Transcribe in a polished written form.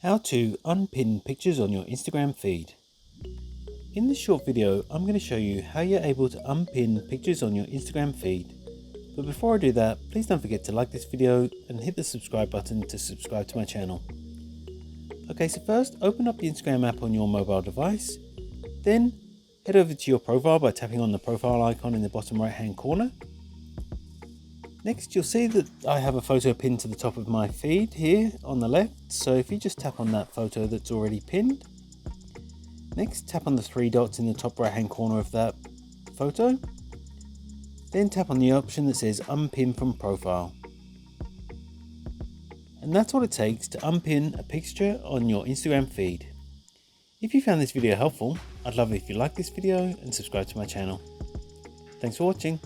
How to unpin pictures on your Instagram feed. In this short video, I'm going to show you how you're able to unpin pictures on your Instagram feed. But before I do that, please don't forget to like this video and hit the subscribe button to subscribe to my channel. Okay, so first open up the Instagram app on your mobile device. Then head over to your profile by tapping on the profile icon in the bottom right hand corner. Next, you'll see that I have a photo pinned to the top of my feed here on the left. So if you just tap on that photo that's already pinned. Next, tap on the three dots in the top right hand corner of that photo. Then tap on the option that says unpin from profile. And that's what it takes to unpin a picture on your Instagram feed. If you found this video helpful, I'd love it if you like this video and subscribe to my channel. Thanks for watching.